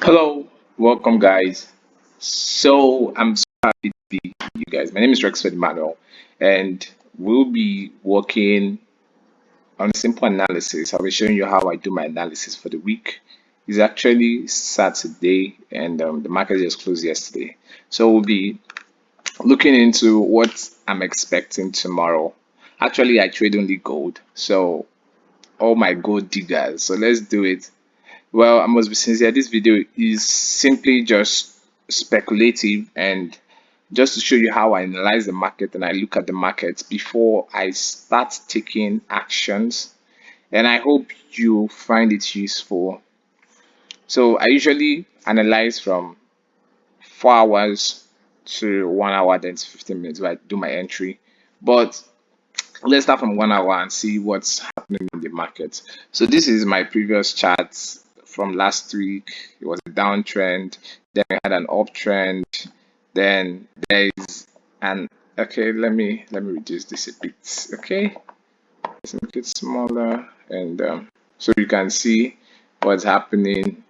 Hello, welcome guys. I'm so happy to be with you guys. My name is Rexford Emmanuel, and we'll be working on a simple analysis. I'll be showing you how I do my analysis for the week. It's actually Saturday, and the market just closed yesterday. So we'll be looking into what I'm expecting tomorrow. Actually, I trade only gold, so all my gold diggers. So let's do it. Well, I must be sincere. This video is simply just speculative and just to show you how I analyze the market and I look at the market before I start taking actions. And I hope you find it useful. So I usually analyze from 4 hours to 1 hour, then to 15 minutes where I do my entry. But let's start from 1 hour and see what's happening in the market. So this is my previous chart from last week. It was a downtrend, then we had an uptrend, then there is an okay, let me reduce this a bit. Okay, let's make it smaller and so you can see what's happening.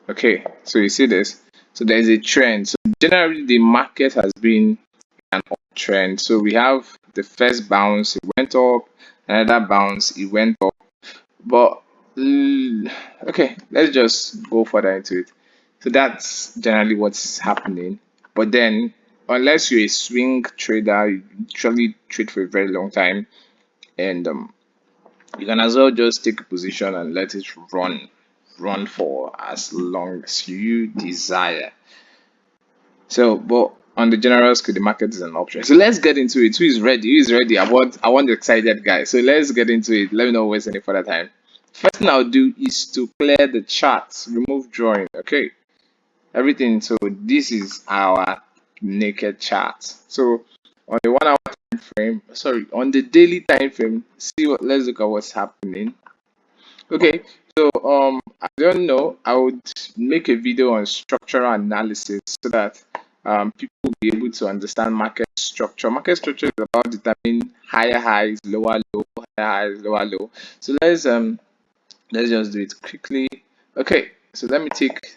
Okay, so you see this. So there's a trend. So generally the market has been an uptrend. So we have the first bounce, it went up, another bounce, it went up. But okay, let's just go further into it. So that's generally what's happening. But then, unless you're a swing trader, you usually trade for a very long time, and you can as well just take a position and let it run for as long as you desire. So, but on the general scale, the market is an option. So let's get into it. Who is ready? Who is ready? I want the excited guy. So let's get into it. Let me not waste any further time. First thing I'll do is to clear the charts, remove drawing. Okay, everything. So this is our naked chart. So on the 1 hour time frame, sorry, on the daily time frame, see what let's look at what's happening. Okay, so I don't know. I would make a video on structural analysis so that people will be able to understand market structure. Market structure is about determining higher highs, lower low, higher highs, lower low. So let's just do it quickly. Okay, so let me take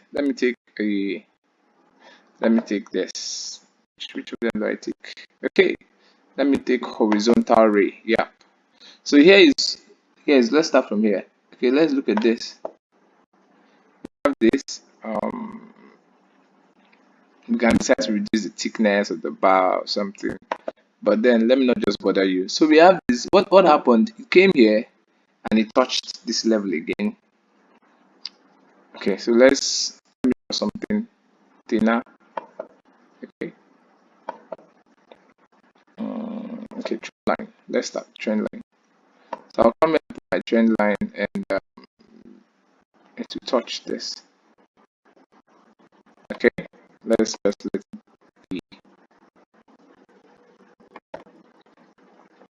this. Which of them do I take? Okay, let me take horizontal ray. Yeah. So here is let's start from here. Okay, let's look at this. Have this. We can decide to reduce the thickness of the bar or something. But then let me not just bother you. So we have this. What happened? It came here and it touched this level again. Okay, so let me draw something thinner. Okay. Okay, trend line. Let's start trend line. So I'll come here to my trend line and to touch this. Okay, let's just let it be.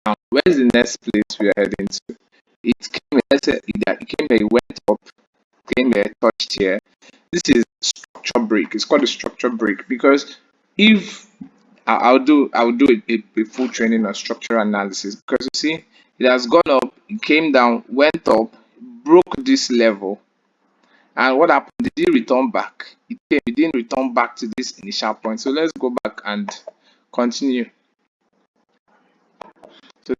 Now, where's the next place we are heading to? It came, let's say it came here, it went up, came here, touched here. This is structure break. It's called a structure break because if I'll do a full training on structural analysis because you see it has gone up, it came down, went up, broke this level, and what happened? Did it return back? It didn't return back to this initial point. So let's go back and continue. So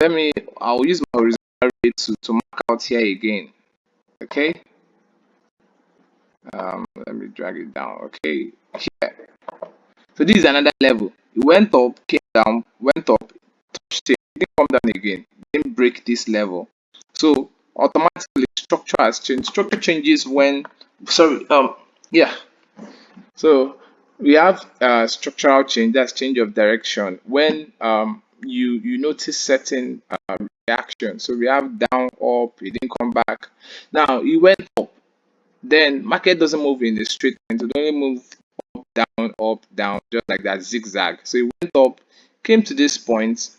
I'll use my horizontal ray to mark out here again. Okay. Let me drag it down. Okay. Here. So this is another level. It went up, came down, went up, touched it, didn't come down again, didn't break this level. So automatically structure has changed. Structure changes when sorry, yeah. So we have structural change, that's change of direction. When you notice certain reaction. So we have down, up, it didn't come back. Now it went up. Then market doesn't move in a straight line, so it only move up, down, just like that zigzag. So it went up, came to this point.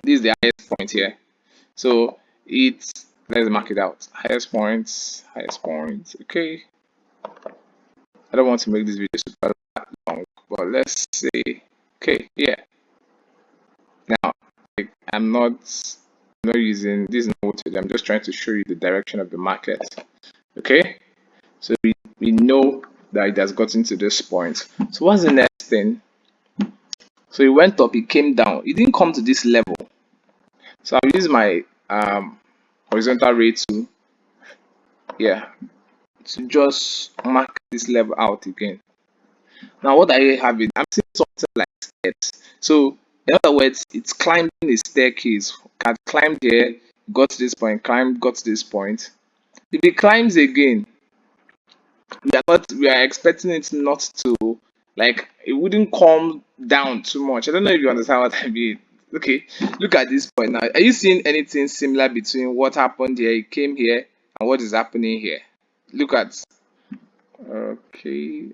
This is the highest point here. So it's let's mark it out. Highest point. Okay. I don't want to make this video super long, but let's say okay, yeah. Now like, I'm not using this is not what I'm just trying to show you the direction of the market. Okay. So We know that it has gotten to this point. So what's the next thing? So it went up, it came down. It didn't come to this level. So I'll use my horizontal ray to, yeah, to just mark this level out again. Now what I have it, I'm seeing something like steps. So in other words, it's climbing a staircase. Can climb there, got to this point, climbed, got to this point. If it climbs again, we are expecting it not to, like, it wouldn't come down too much. I don't know if you understand what I mean. Okay, look at this point now. Are you seeing anything similar between what happened here, it came here, and what is happening here? Look at, okay,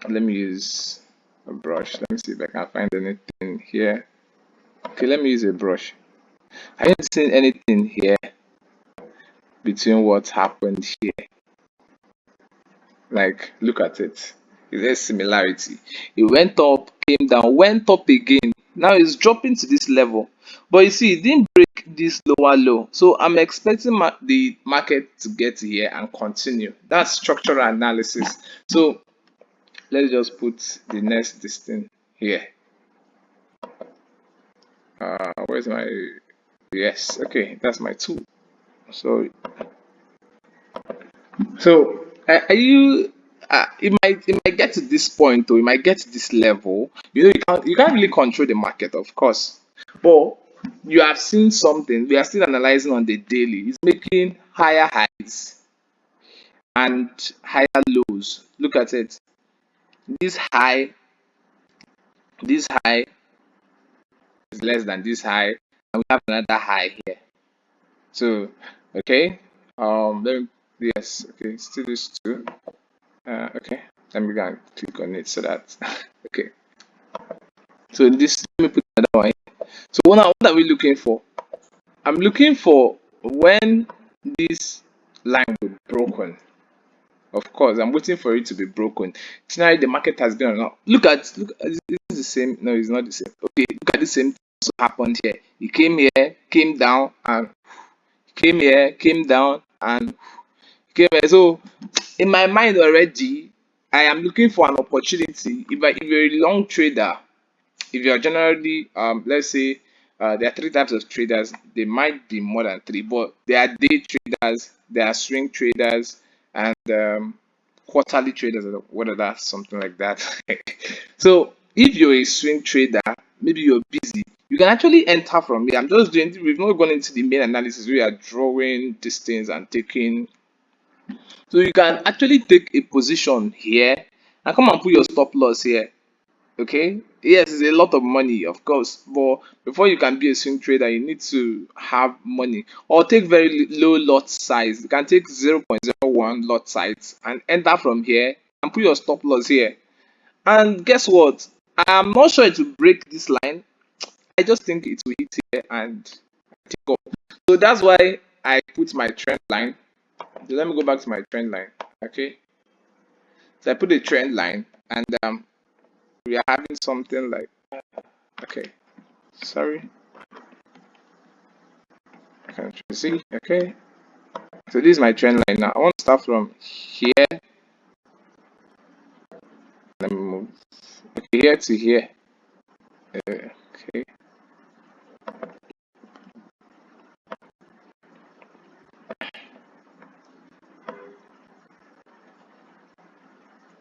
let me use a brush. Let me see if I can find anything here. Okay, let me use a brush. Are you seeing anything here between what happened here? Like, look at it. Is there similarity? It went up, came down, went up again. Now it's dropping to this level. But you see, it didn't break this lower low. So I'm expecting the market to get here and continue. That's structural analysis. So let's just put the next this thing here. Where's my, yes, okay, that's my tool. So, are you? It might get to this point, or it might get to this level. You can't really control the market, of course, but you have seen something. We are still analyzing on the daily. It's making higher highs and higher lows. Look at it. This high, this high is less than this high, and we have another high here. So, okay. Let me, yes. Okay. Still this two. Okay, let me go and click on it so that okay. So this, let me put another one here. So what are we looking for? I'm looking for when this line will be broken. Of course, I'm waiting for it to be broken. Tonight the market has been on up. Look at this is the same. No, it's not the same. Okay, look at the same thing also happened here. It came here, came down, and came here, came down, and came here. So in my mind already, I am looking for an opportunity. If you're a long trader, if you're generally, let's say, there are three types of traders. There might be more than three, but there are day traders, there are swing traders, and quarterly traders, or whether that's something like that. So if you're a swing trader, maybe you're busy, you can actually enter from here. I'm just doing, we've not gone into the main analysis. We are drawing distance and taking, so you can actually take a position here and come and put your stop loss here. Okay. Yes, it's a lot of money, of course, but before you can be a swing trader, you need to have money or take very low lot size. You can take 0.01 lot size and enter from here and put your stop loss here. And guess what? I'm not sure it will break this line. I just think it will hit here and take off. So that's why I put my trend line. So let me go back to my trend line. Okay. So I put a trend line, and we are having something like, okay, sorry, can't you see? Okay, so this is my trend line now. I want to start from here. Let me move, okay, here to here. Okay,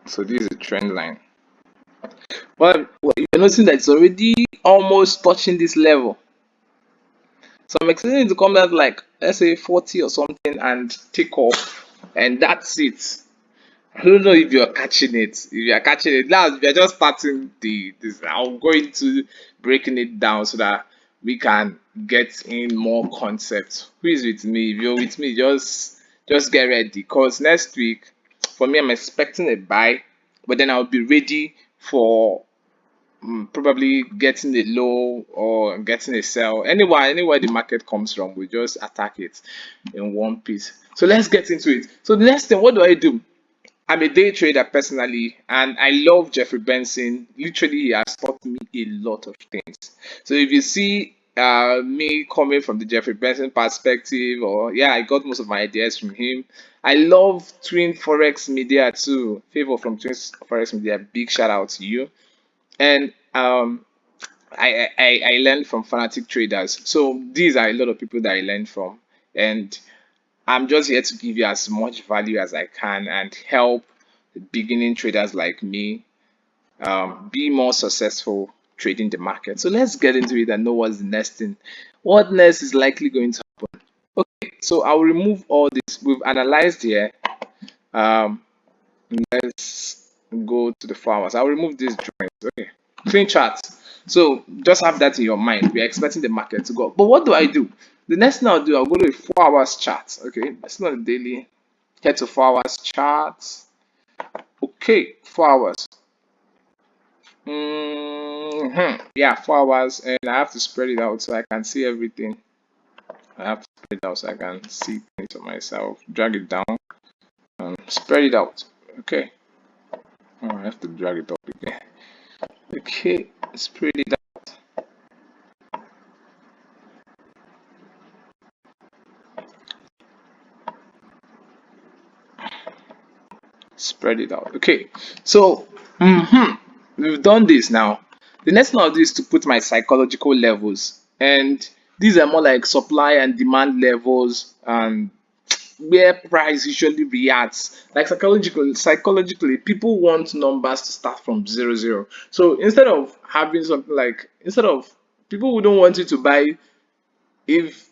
so this is a trend line. Well, you're noticing that it's already almost touching this level. So I'm expecting it to come down to, like, let's say 40 or something and take off, and that's it. I don't know if you're catching it. If you're catching it now, we're just starting the this. I'm going to breaking it down so that we can get in more concepts. Who is with me? If you're with me, just get ready. Because next week, for me, I'm expecting a buy, but then I'll be ready for probably getting a low or getting a sell. Anywhere the market comes from, we just attack it in one piece. So let's get into it. So the next thing, what do I do? I'm a day trader personally, and I love Jeffrey Benson. Literally, he has taught me a lot of things. So if you see me coming from the Jeffrey Benson perspective, or yeah, I got most of my ideas from him. I love Twin Forex Media too. Favor from Twin Forex Media, big shout out to you. And I learned from fanatic traders. So these are a lot of people that I learned from, and I'm just here to give you as much value as I can and help beginning traders like me be more successful trading the market. So let's get into it and know what's the next thing. What next is likely going to happen? Okay, so I'll remove all this. We've analyzed here. Um, let's go to the 4 hours. I'll remove these drawings. Okay, clean chart. So just have that in your mind. We're expecting the market to go up. But what do I do? The next thing I'll do, I'll go to a 4 hours chart. Okay, that's not a daily. Head to 4 hours chart. Okay, 4 hours. Yeah, 4 hours, and I have to spread it out so I can see everything. I have to spread it out so I can see things for myself. Drag it down and spread it out. Okay. Oh, I have to drag it up again. Okay, spread it out. Spread it out. Okay. So, we've done this now. The next thing I'll do is to put my psychological levels, and these are more like supply and demand levels and where price usually reacts. Like psychologically, people want numbers to start from 0 0. So instead of having something like, instead of, people wouldn't want you to buy, if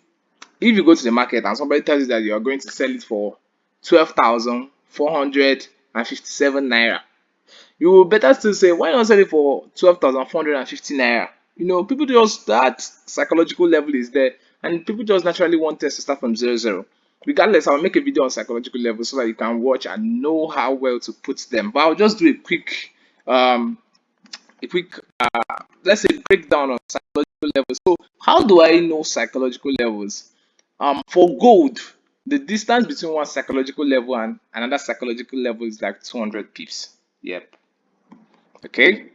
you go to the market and somebody tells you that you are going to sell it for 12,457 naira, you will better still say, why not sell it for 12,450 naira? People just, that psychological level is there, and people just naturally want us to start from 0 0. Regardless, I'll make a video on psychological level so that you can watch and know how well to put them. But I'll just do um, a quick, let's say, breakdown of psychological levels. So, how do I know psychological levels? For gold, the distance between one psychological level and another psychological level is like 200 pips. Yep. Okay.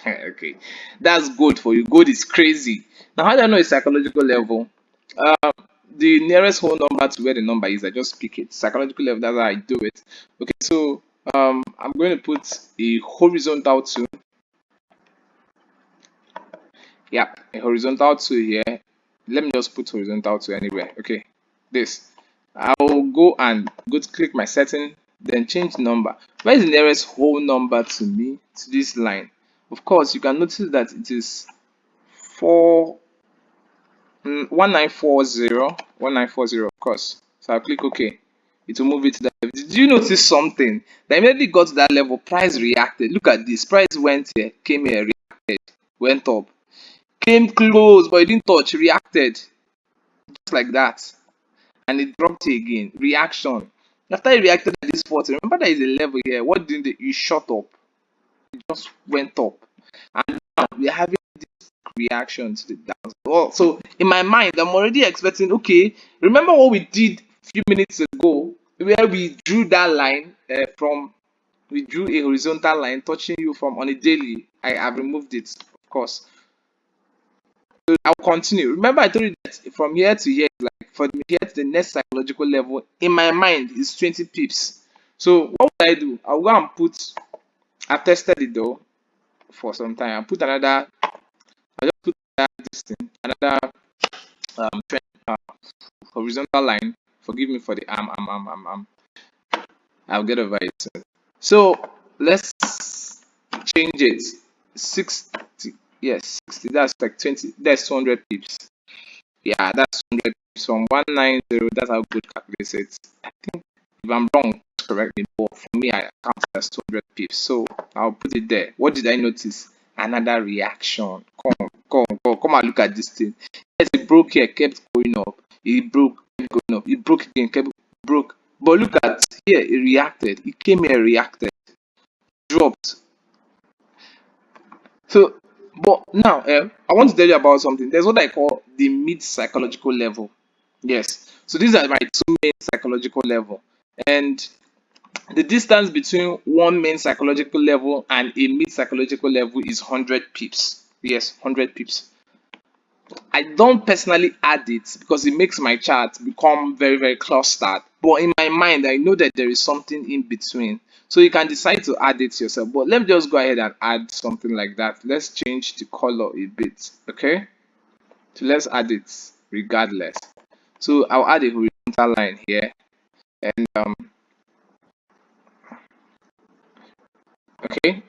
Okay, that's gold for you. Gold is crazy. Now, how do I know a psychological level? Um, the nearest whole number to where the number is, I just pick it. Psychological level, that's how I do it. Okay, so I'm going to put a horizontal two. Yeah, a horizontal two here. Let me just put horizontal two anywhere. Okay, this. I'll go and go to click my setting, then change number. Where is the nearest whole number to me, to this line? Of course, you can notice that it is 4 1940, of course. So I'll click OK. It will move it to that level. Did you notice something? That immediately got to that level, price reacted. Look at this. Price went here, came here, reacted, went up, came close, but it didn't touch, reacted. Just like that. And it dropped here again. Reaction. After it reacted at this 40, remember there is a level here. What didn't it? You shot up. It just went up. And now we're having reaction to the downside. Well, so in my mind, I'm already expecting, okay, remember what we did a few minutes ago, where we drew that line we drew a horizontal line touching you from on a daily. I have removed it, of course. So I'll continue. Remember, I told you that from here to here, like from here to the next psychological level, in my mind, is 20 pips. So what would I do? I'll go and put, I've tested it though for some time. I'll put another, I'll just put this thing, another trend, horizontal line. Forgive me for the I'll get over it soon. So let's change it. 60. Yes, 60. That's like 20. That's 200 pips. Yeah, that's 200 pips from 190. That's how good calculates it. I think if I'm wrong, correct me. But for me, I count it as 200 pips. So I'll put it there. What did I notice? Another reaction. Come and look at this thing. Yes, it broke here, kept going up. It broke, kept going up. It broke again, kept broke. But look at here, it reacted. It came here, reacted, dropped. So, but now, I want to tell you about something. There's what I call the mid psychological level. Yes. So these are my two main psychological level, and the distance between one main psychological level and a mid psychological level is 100 pips. Yes, 100 pips. I don't personally add it because it makes my chart become very, very clustered. But in my mind, I know that there is something in between. So you can decide to add it yourself. But let me just go ahead and add something like that. Let's change the color a bit. Okay. So let's add it regardless. So I'll add a horizontal line here. And okay.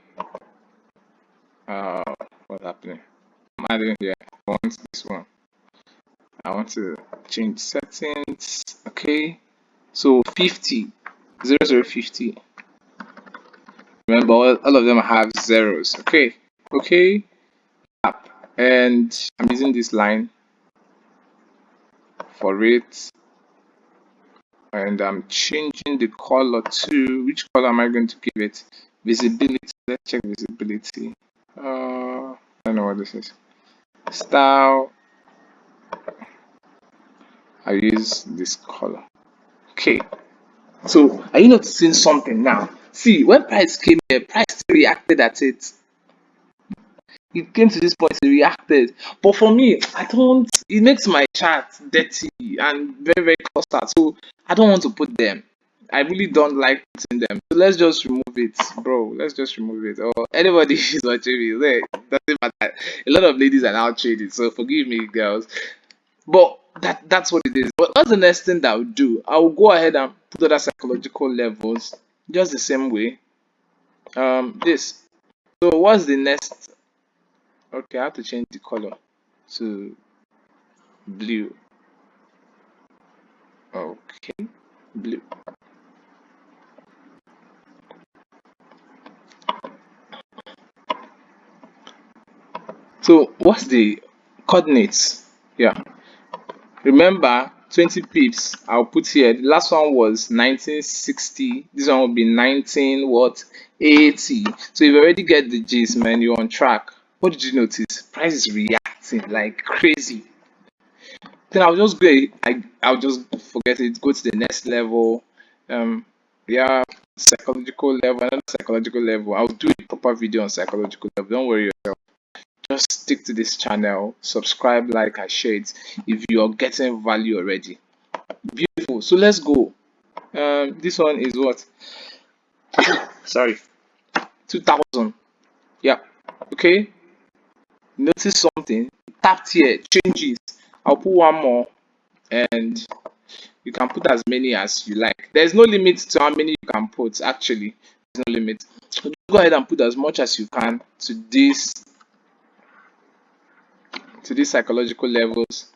Uh what's happening? I'm adding here. I want this one. I want to change settings. Okay. So 50, 0050. Remember, all of them have zeros. Okay. Okay. Up. And I'm using this line for it. And I'm changing the color to, which color am I going to give it? Visibility. Let's check visibility. I don't know what this is. Style. I use this color. Okay. So are you noticing something now? See, when price came here, price reacted at it. It came to this point, it reacted. But for me, I don't, it makes my chart dirty and very, very clustered. So I don't want to put them. I really don't like putting them. So let's just remove it, bro. Let's just remove it. Or anybody is watching me, doesn't matter. A lot of ladies are now trading, so forgive me, girls. But that's what it is. But that's the next thing that I'll do. I'll go ahead and put other psychological levels just the same way. This. So what's the next? Okay, I have to change the color to blue. Okay, blue. So what's the coordinates? Yeah, remember 20 pips. I'll put here. The last one was 1960. This one will be 19 what 80. So you already get the gist, man. You're on track. What did you notice? Price is reacting like crazy. Then I'll just go. I'll just forget it. Go to the next level. Yeah, psychological level. Another psychological level. I'll do a proper video on psychological level. Don't worry yourself. Just stick to this channel. Subscribe, like, and share it if you're getting value already. Beautiful. So let's go. This one is what? Sorry, 2000. Yeah. Okay. Notice something. Tapped here. Changes. I'll put one more and you can put as many as you like. There's no limit to how many you can put, actually. There's no limit. So go ahead and put as much as you can to these psychological levels.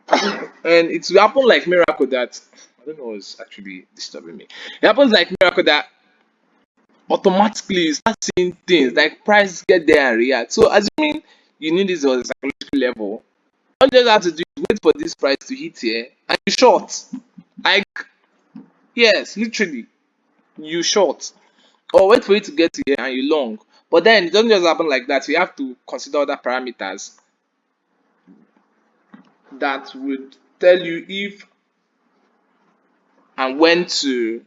And it will happen like miracle that I don't know what's actually disturbing me. It happens like miracle that automatically you start seeing things like price get there and react. So assuming you need this on a psychological level, all you just have to do is wait for this price to hit here and you short. Like yes, literally you short. Or wait for it to get here and you long. But then it doesn't just happen like that. You have to consider other parameters that would tell you if and when to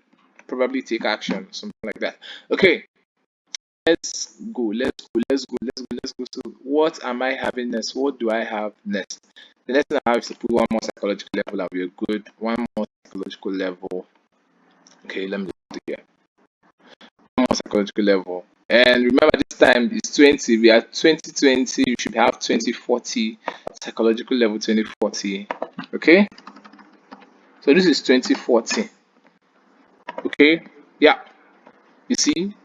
probably take action, something like that. Okay, let's go, let's go, let's go, let's go, let's go. So, what am I having next? What do I have next? The next thing I have is to put one more psychological level and we're good. One more psychological level. Okay, let me just do here. One more psychological level. And remember, this time is 20. We are 2020. We should have 2040. Psychological level 2040. Okay, so this is 2040. Okay, yeah, you see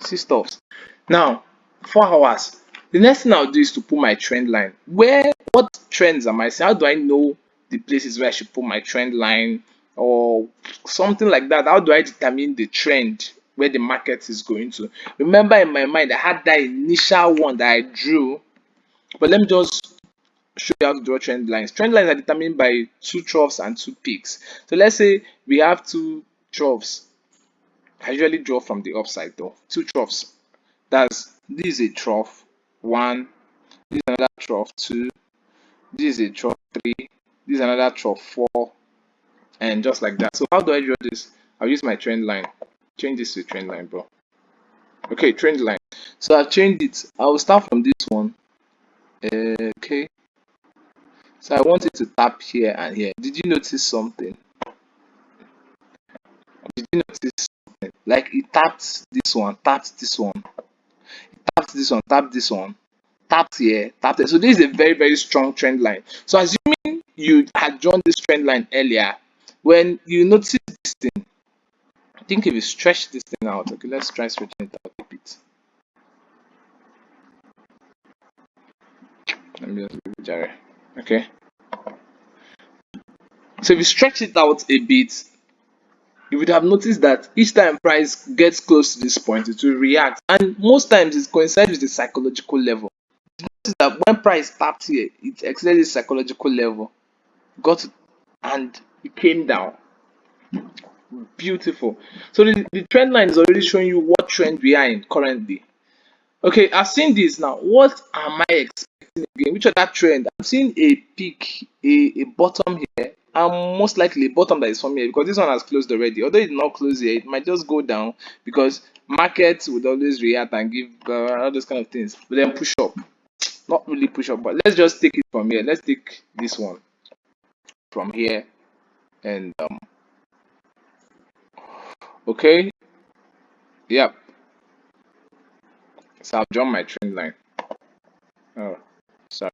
stuff. Now, 4 hours. The next thing I'll do is to put my trend line. What trends am I seeing? How do I know the places where I should put my trend line or something like that? How do I determine the trend where the market is going to? Remember, in my mind, I had that initial one that I drew, but let me just show you how to draw trend lines. Trend lines are determined by two troughs and two peaks. So let's say we have two troughs. I usually draw from the upside though. Two troughs. This is a trough one, this is another trough two, this is a trough three, this is another trough four, and just like that. So how do I draw this? I'll use my trend line. Change this to trend line, bro. Okay, trend line. So I've changed it. I will start from this one Okay, so I want it to tap here and here. Did you notice something? Did you notice something? Like it tapped this one, tapped this one, tapped this one, tapped this one, tapped here, tapped there. So this is a very, very strong trend line. So assuming you had drawn this trend line earlier, when you notice this thing, I think if you stretch this thing out, okay, let's try stretching it out a bit. Let me just leave it there. Okay. So if you stretch it out a bit, you would have noticed that each time price gets close to this point, it will react. And most times it coincides with the psychological level. Notice that when price tapped here, it exceeded the psychological level, got to, and it came down. Beautiful. So the trend line is already showing you what trend we are in currently. Okay, I've seen this now. What am I expecting again? Which other trend? I'm seeing a peak, a bottom here, and most likely a bottom that is from here because this one has closed already. Although it did not close here, it might just go down because markets would always react and give all those kind of things, but then push up. Not really push up, but let's just take it from here. Let's take this one from here and okay, yep. So I've drawn my trend line. Oh, sorry.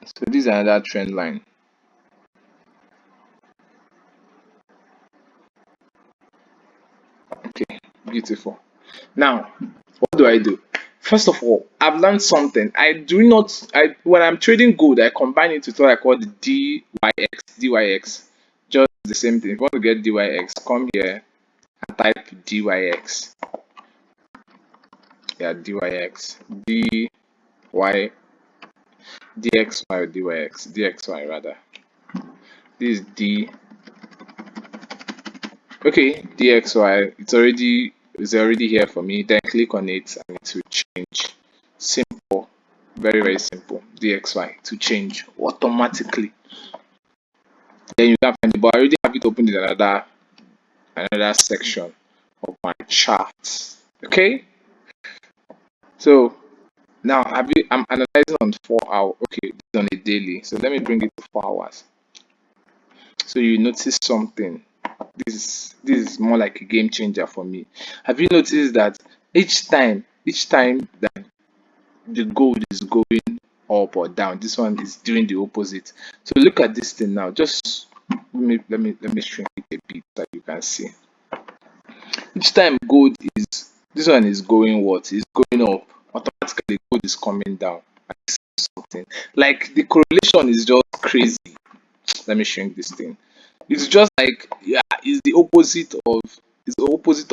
So this is another trend line. Okay, beautiful. Now, what do I do? First of all, I've learned something. I do not, I when I'm trading gold, I combine it with what I call the DYX. DYX, just the same thing. If you want to get DYX, come here and type DYX. Yeah, DYX, DY, DXY or DYX, DXY rather. This is D. Okay, DXY. It's already here for me. Then click on it and it will change. Simple, very very simple. DXY to change automatically. Then you can find it, but I already have it opened in another section of my chart. Okay, so now I'm analyzing on 4 hour. Okay, this is on a daily. So let me bring it to 4 hours. So you notice something. This is more like a game changer for me. Have you noticed that each time that the gold is going up or down, this one is doing the opposite. So look at this thing now. Just let me shrink it a bit so you can see. Each time gold is this one is going what is going up, automatically gold is coming down. I see something like the correlation is just crazy. Let me shrink this thing. It's just like yeah, it's the opposite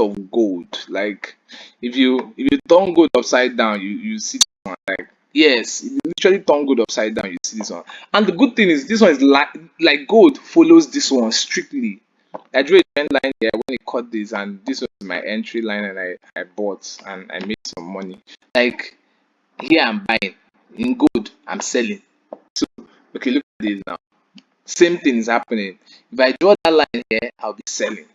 of gold. Like if you turn gold upside down, you see this one. Like yes, if you literally turn gold upside down, you see this one. And the good thing is this one is like gold follows this one strictly. I drew a trend line here when it cut this, and this was my entry line, and I bought and I made some money. Like here I'm buying in gold, I'm selling. So okay, look at this now. Same thing is happening. If I draw that line here, I'll be selling.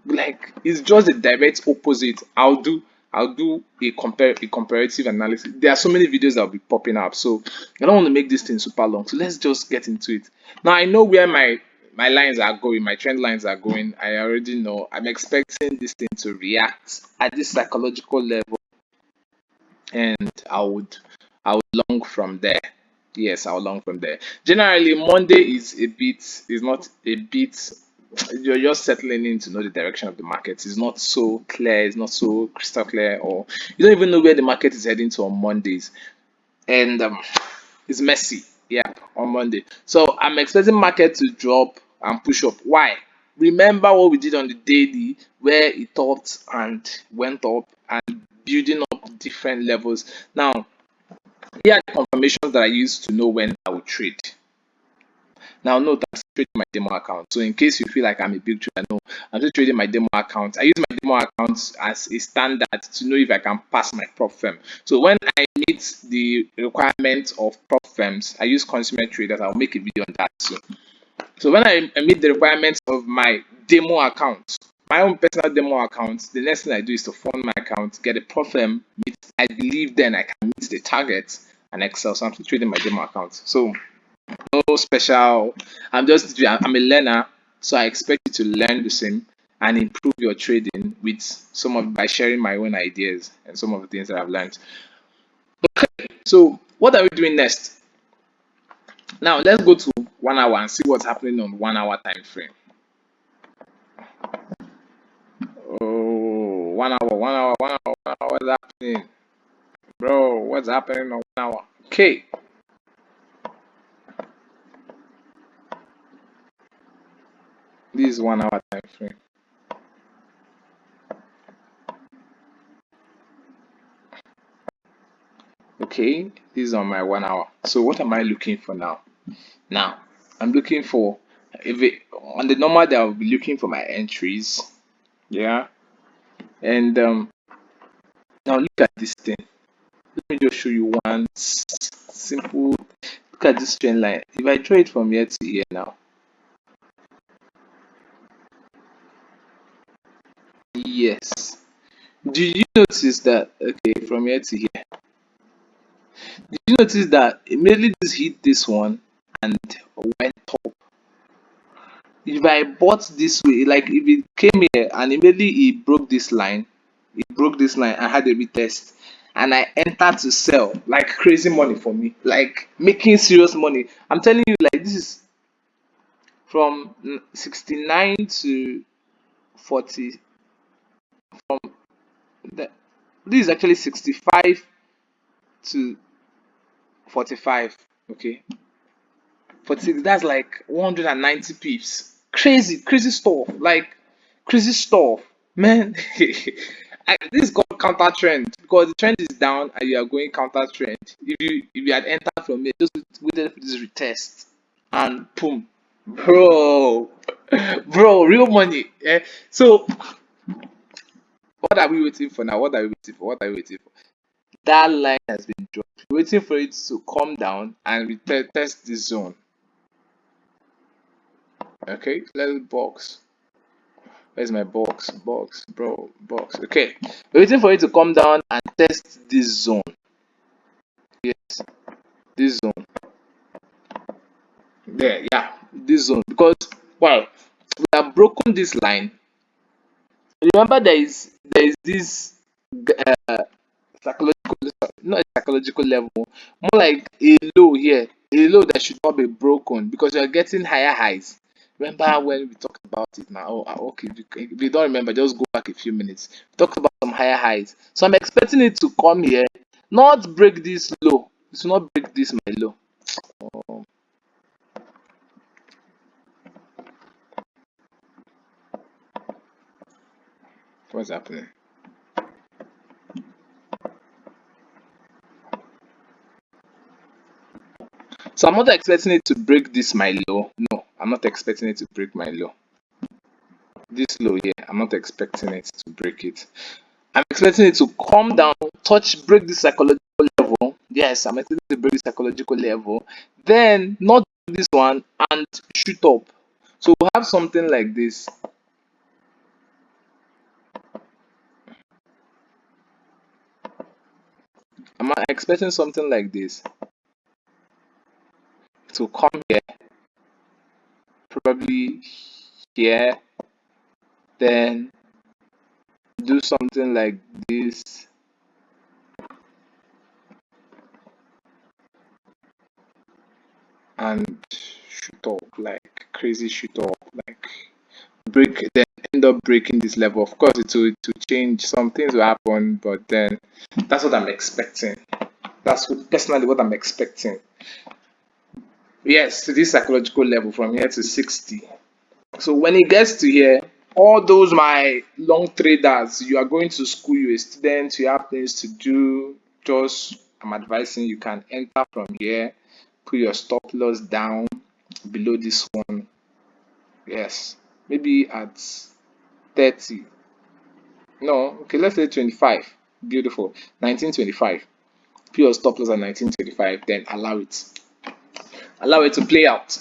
Like it's just the direct opposite. I'll do a comparative analysis. There are so many videos that will be popping up, so I don't want to make this thing super long. So let's just get into it. Now I know where my lines are going, my trend lines are going. I already know. I'm expecting this thing to react at this psychological level, and I would long from there. Yes, I'll long from there. Generally, Monday is not a bit. You're just settling in to know the direction of the market. It's not so clear. It's not so crystal clear, or you don't even know where the market is heading to on Mondays, and it's messy. Yeah, on Monday. So I'm expecting market to drop and push up. Why? Remember what we did on the daily, where it topped and went up and building up different levels. Now, here are the confirmations that I use to know when I will trade. Now, note I'm still trading my demo account. So, in case you feel like I'm a big trader, no, I'm still trading my demo account. I use my demo account as a standard to know if I can pass my prop firm. So, when I meet the requirements of prop firms, I use consumer traders. I'll make a video on that soon. So, when I meet the requirements of my demo account, my own personal demo account, the next thing I do is to fund my account, get a profit, meet, I believe then I can meet the target and excel. So I'm still trading my demo account. So no special. I'm a learner, so I expect you to learn the same and improve your trading with some of by sharing my own ideas and some of the things that I've learned. So what are we doing next? Now let's go to 1 hour and see what's happening on 1 hour time frame. Oh, 1 hour, 1 hour, 1 hour, 1 hour. What's happening, bro? What's happening on 1 hour? Okay, this is 1 hour time frame. Okay, this is on my 1 hour. So what am I looking for now? Now I'm looking for if it on the normal day I'll be looking for my entries. Yeah, and now look at this thing. Let me just show you one simple. Look at this trend line. If I draw it from here to here now, yes. Do you notice that? Okay, from here to here. Did you notice that immediately this hit this one and went up? If I bought this way, like if it came here and immediately it broke this line, I had a retest and I entered to sell like crazy money for me, like making serious money. I'm telling you, like this is from 69 to 40. From the, this is actually 65 to 45. Okay, 46. That's like 190 pips. Crazy, crazy stuff. Like crazy stuff, man. This is called counter trend because the trend is down and you are going counter trend. If you had entered from here, just waited for this retest and boom, bro, bro, real money. So what are we waiting for now? What are we waiting for? What are we waiting for? That line has been dropped. We're waiting for it to come down and retest this zone. Okay, let's box. Where's my box? Box, bro, box. Okay, we're waiting for it to come down and test this zone. Yes, this zone. There, yeah, this zone. Because, well, we have broken this line. Remember, there is this uh, psychological, not a psychological level, more like a low here, a low that should not be broken because you are getting higher highs. Remember when we talked about it now? Oh, okay. If you don't remember, just go back a few minutes. We talked about some higher highs. So I'm expecting it to come here, not break this low. It will not break this my low. Oh, what's happening? So I'm not expecting it to break this my low. No, I'm not expecting it to break my low. This low here, I'm not expecting it to break it. I'm expecting it to come down, break the psychological level. Yes, I'm expecting it to break the psychological level. Then not do this one and shoot up. So we'll have something like this. I'm expecting something like this to come here, probably here, then do something like this, and shoot up like crazy, shoot up like break, then end up breaking this level. Of course, it will change. Some things will happen, but then that's what I'm expecting. That's personally what I'm expecting. Yes, to this psychological level from here to 60. So when it gets to here, all those my long traders, you are going to school, you're a student, you have things to do. Just I'm advising you can enter from here, put your stop loss down below this one. Yes, maybe at 30. No, okay, let's say 25. Beautiful. 1925. Put your stop loss at 1925, then allow it. Allow it to play out.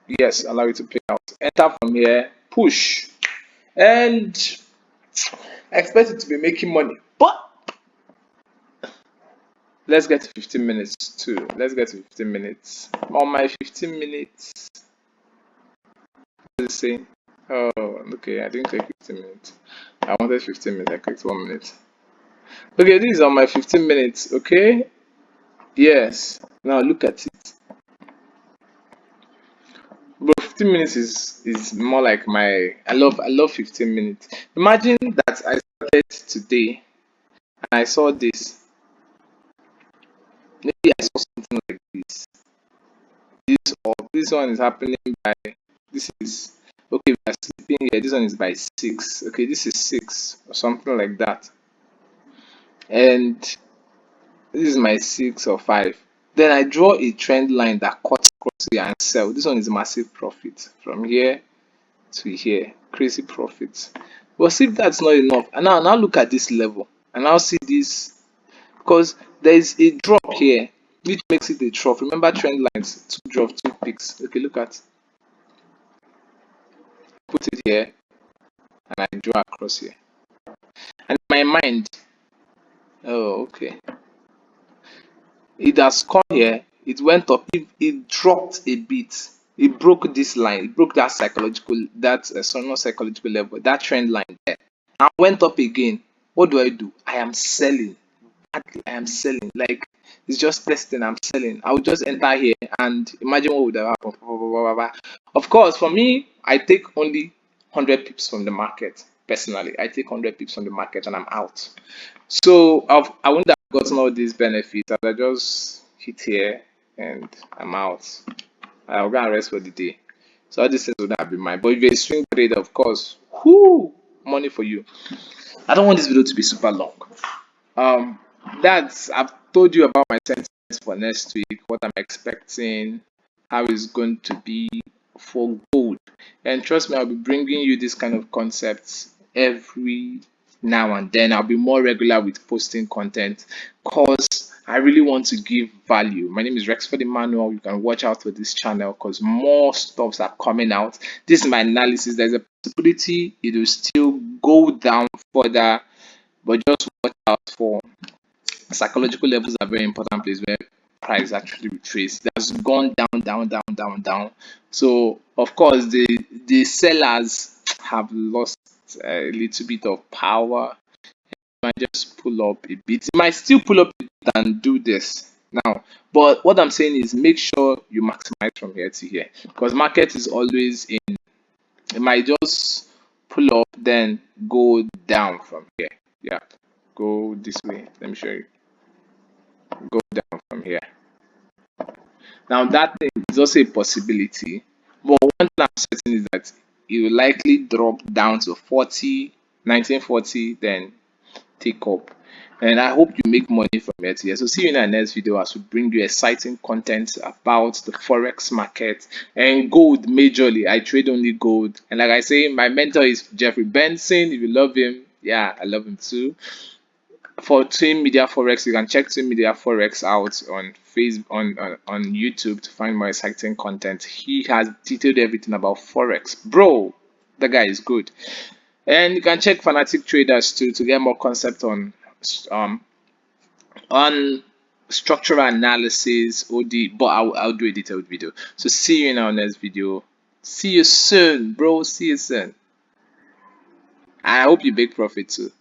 Yes, allow it to play out. Enter from here, push. and I expect it to be making money. But let's get to 15 minutes too. Let's get to 15 minutes. On my 15 minutes, what is it saying? Oh, okay, I didn't take 15 minutes. I wanted 15 minutes. I clicked 1 minute. Okay, this is on my 15 minutes. Okay, yes. Now look at it. Bro, 15 minutes is more like my. I love 15 minutes. Imagine that I started today and I saw this. Maybe I saw something like this. This one is happening by. This is okay. We are sleeping here. This one is by 6. Okay, this is 6 or something like that. And this is my 6 or 5. Then I draw a trend line that cuts across here and sell. This one is massive profit from here to here. Crazy profits. But see if that's not enough. And now look at this level. And now see this because there is a drop here, which makes it a trough. Remember trend lines, two drops, two peaks. Okay, look at put it here and I draw across here. And in my mind, oh okay. It has come here, it went up, it dropped a bit. It broke this line, it broke that not psychological level, that trend line there. And went up again. What do? I am selling. Badly, I am selling. Like it's just testing, I'm selling. I would just enter here and imagine what would have happened. Of course, for me, I take only 100 pips from the market. Personally, I take 100 pips from the market and I'm out. So I wouldn't have gotten all these benefits. I just hit here and I'm out. I'll go and rest for the day. So all these things would have been mine. But if you're a swing trader, of course, whoo, money for you. I don't want this video to be super long. Um, that's I've told you about my sentiments for next week, what I'm expecting, how it's going to be for gold. And trust me, I'll be bringing you this kind of concepts every now and then. I'll be more regular with posting content because I really want to give value. My name is Rexford Emmanuel. You can watch out for this channel because more stuffs are coming out. This is my analysis. There's a possibility it will still go down further, but just watch out for psychological levels are very important place where price actually retrace. It has gone down, down, down, down, down. So of course the sellers have lost a little bit of power. It might just pull up a bit. It might still pull up a bit and do this now. But what I'm saying is make sure you maximize from here to here because market is always in. It might just pull up then go down from here. Yeah, go this way. Let me show you. Go down from here. Now that thing is also a possibility, but one thing I'm certain is that it will likely drop down to 40, 1940, then take up. And I hope you make money from it here. So see you in our next video as we bring you exciting content about the forex market and gold majorly. I trade only gold. And like I say, my mentor is Jeffrey Benson. If you love him, yeah, I love him too. For Twin Media Forex, you can check Twin Media Forex out on Facebook, on YouTube to find more exciting content. He has detailed everything about Forex. Bro, the guy is good. And you can check Fanatic Traders too to get more concept um on structural analysis, OD, but I'll do a detailed video. So see you in our next video. See you soon, bro. See you soon. I hope you make profit too.